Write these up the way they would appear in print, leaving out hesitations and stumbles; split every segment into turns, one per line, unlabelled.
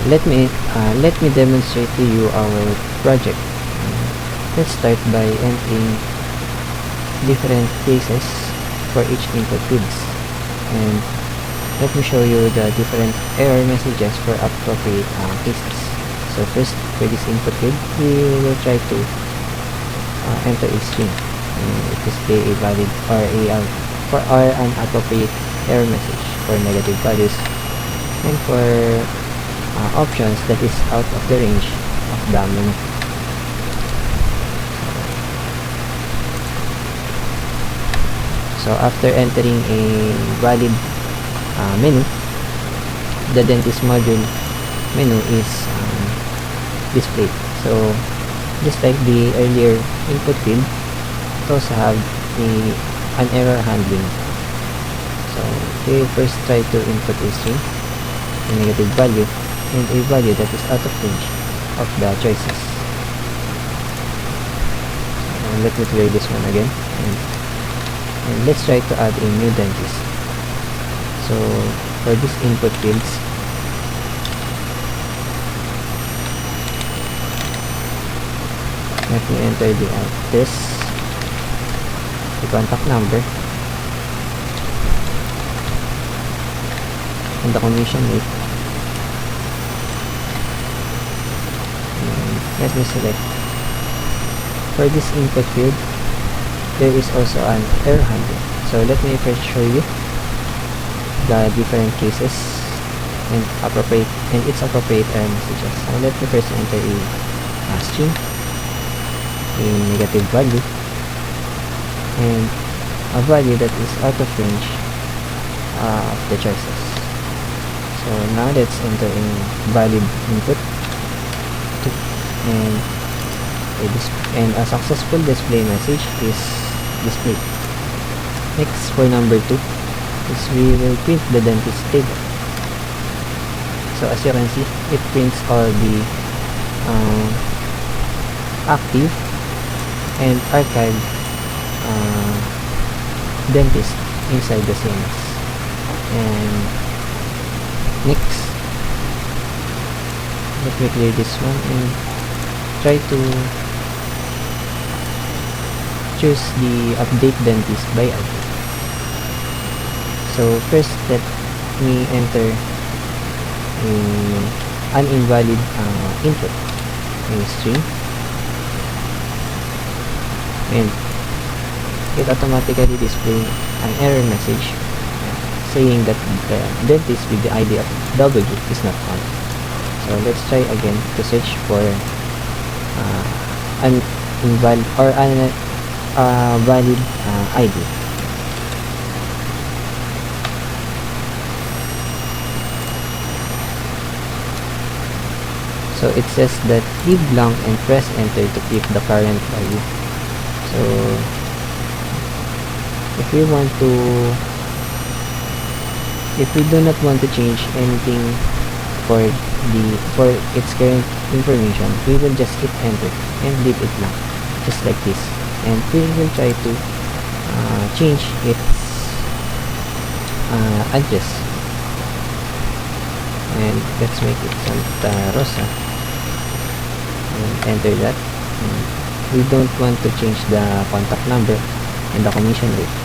let me demonstrate to you our project. Let's start by entering different cases for each input fields, and let me show you the different error messages for appropriate cases. So first, for this input field, we will try to enter a string, and it display a valid or an appropriate error message for negative values, and for options that is out of the range of the menu. So after entering a valid menu, the dentist module menu is displayed. So just like the earlier input field, it also have an error handling. So we first try to input a string, a negative value, and a value that is out of range of the choices. So let me clear this one again, and let's try to add a new dentist. So for these input fields, let me enter the address, the contact number, and the commission rate. And let me select. For this input field, there is also an error handler. So let me first show you the different cases and its appropriate error messages. So let me first enter a string, a negative value, and a value that is out of range of the choices. So now let's enter a valid input, and a successful display message is displayed. Next, for number 2, is we will print the dentist table. So as you can see, it prints all the active and archived dentist inside the CMS. And next, let me clear this one and try to choose the update dentist by ID. So first, let me enter an invalid input, a string, and it automatically display an error message saying that the dentist with the ID of W is not found. So let's try again to search for an invalid or an valid ID. So it says that leave blank and press enter to keep the current value. So if we do not want to change anything for its current information, we will just hit enter and leave it blank, just like this, and we will try to change its address, and let's make it Santa Rosa and enter that. And we don't want to change the contact number and the commission rate,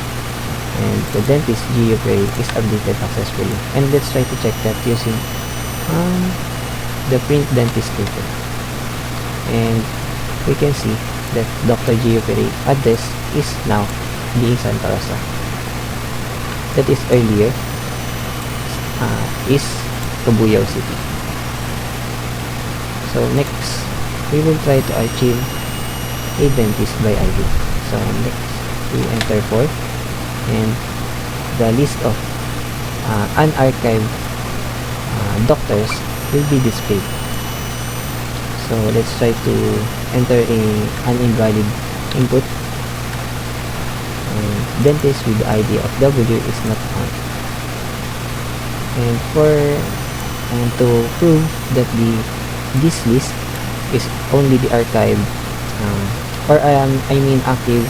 and the dentist GUPA is updated successfully. And let's try to check that using the print dentist table, and we can see that Dr. GUPA address is now being Santa Rosa. That is earlier is Cabuyao City. So next, we will try to achieve a dentist by ID. So next, we enter 4, and the list of unarchived doctors will be displayed. So let's try to enter an invalid input. Dentist with the ID of W is not found. And to prove that this list is only the archived active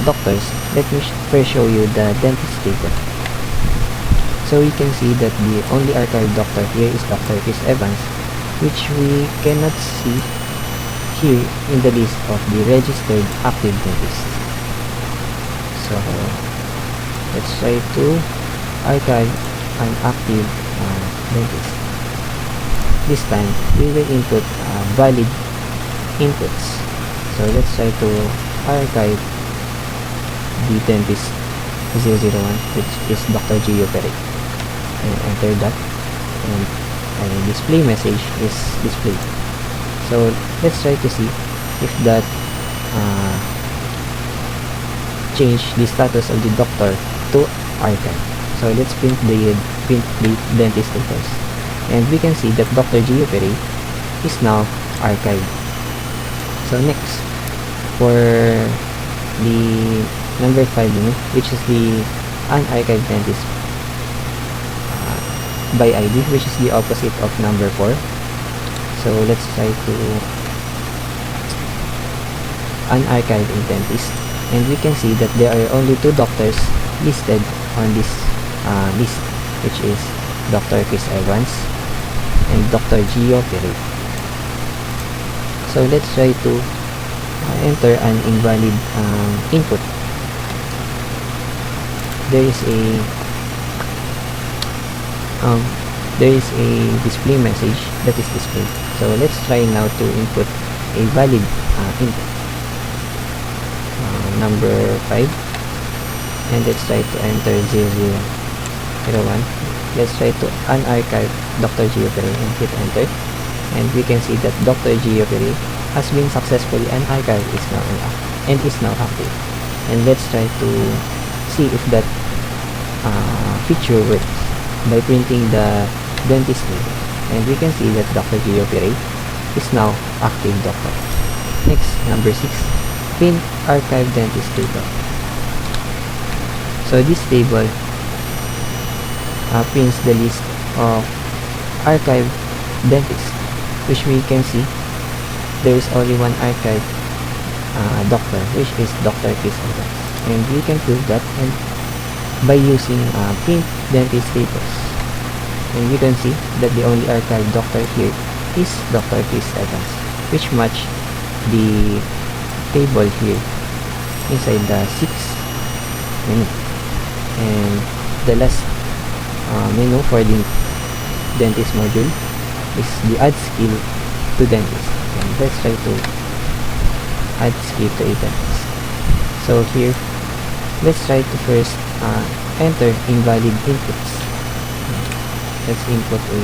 doctors, let me first show you the dentist table. So So we can see that the only archived doctor here is Dr. Chris Evans, which we cannot see here in the list of the registered active dentists. So let's try to archive an active dentist. This time we will input valid inputs. So let's try to archive the dentist 001, which is Dr. Gio Pere, and enter that, and a display message is displayed. So let's try to see if that change the status of the doctor to archive. So let's print the dentist first, and we can see that Dr. Gio Pere is now archived. So next, for the number 5 unit, which is the unarchived dentist by ID, which is the opposite of number 4. So let's try to unarchive a dentist, and we can see that there are only 2 doctors listed on this list, which is Dr. Chris Evans and Dr. Gio Pere. So let's try to enter an invalid input. There is a display message that is displayed. So let's try now to input a valid input, number 5, and let's try to enter 0001. Let's try to unarchive Dr. Gio Pere and hit enter, and we can see that Dr. Gio Pere has been successfully unarchived and is now active. And let's try to see if that feature works by printing the dentist name, and we can see that Dr. Gio Pere is now active doctor. Next, number 6, print archive dentist table. So this table prints the list of archived dentists, which we can see there is only one archived doctor, which is Dr. Chris Evans, and we can prove that by using print dentist tables. And you can see that the only archived doctor here is Dr. Chris Evans, which match the table here inside the 6th menu. And the last menu for the dentist module is the add skill to dentist, and let's try to add skill to a dentist. So here, let's try to first enter invalid inputs. Let's input a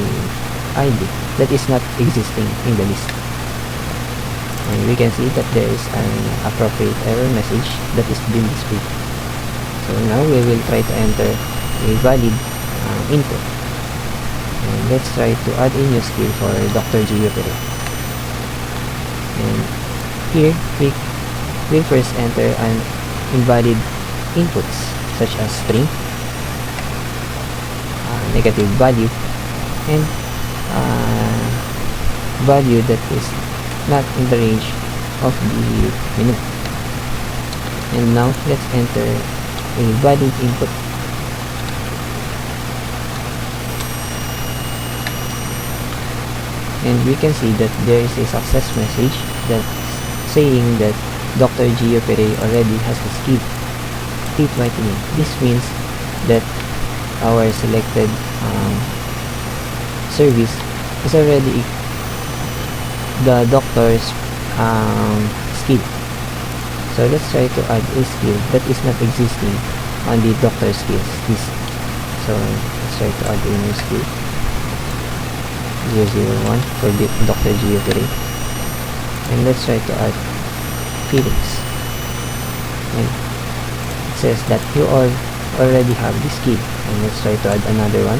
ID that is not existing in the list, and we can see that there is an appropriate error message that is being displayed. So now we will try to enter a valid input, and let's try to add a new skill for Dr. Gio Pere. And here we will first enter an invalid inputs such as string, negative value, and value that is not in the range of the menu. And now let's enter a valid input, and we can see that there is a success message that's saying that Dr. Gio Pere already has the skill teeth whitening. This means that our selected service is already the doctor's skill. So let's try to add a skill that is not existing on the doctor's skills list. So let's try to add a new skill 001 for the Dr. Gio Pere, and let's try to add feelings, and it says that you already have this skill. And let's try to add another one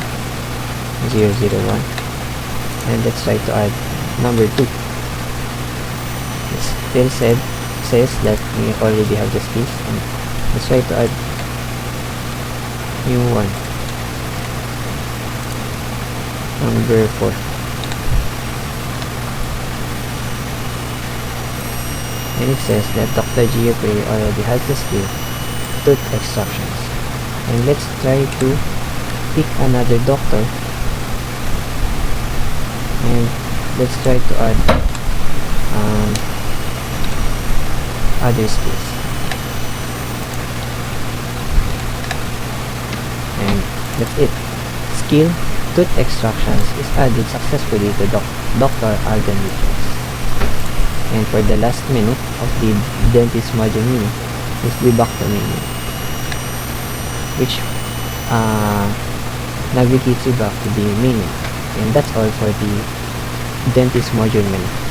001, and let's try to add number 2. It still says that we already have the skills, and let's try to add new one, number 4. And it says that Dr. Gio Pere already has the skill tooth extractions. And let's try to pick another doctor, and let's try to add other space, and that's it. Skill tooth extractions is added successfully to Dr. Argan Richards. And for the last minute of the dentist module mini is bubectomy, which navigates you back to the menu. And that's all for the dentist module menu.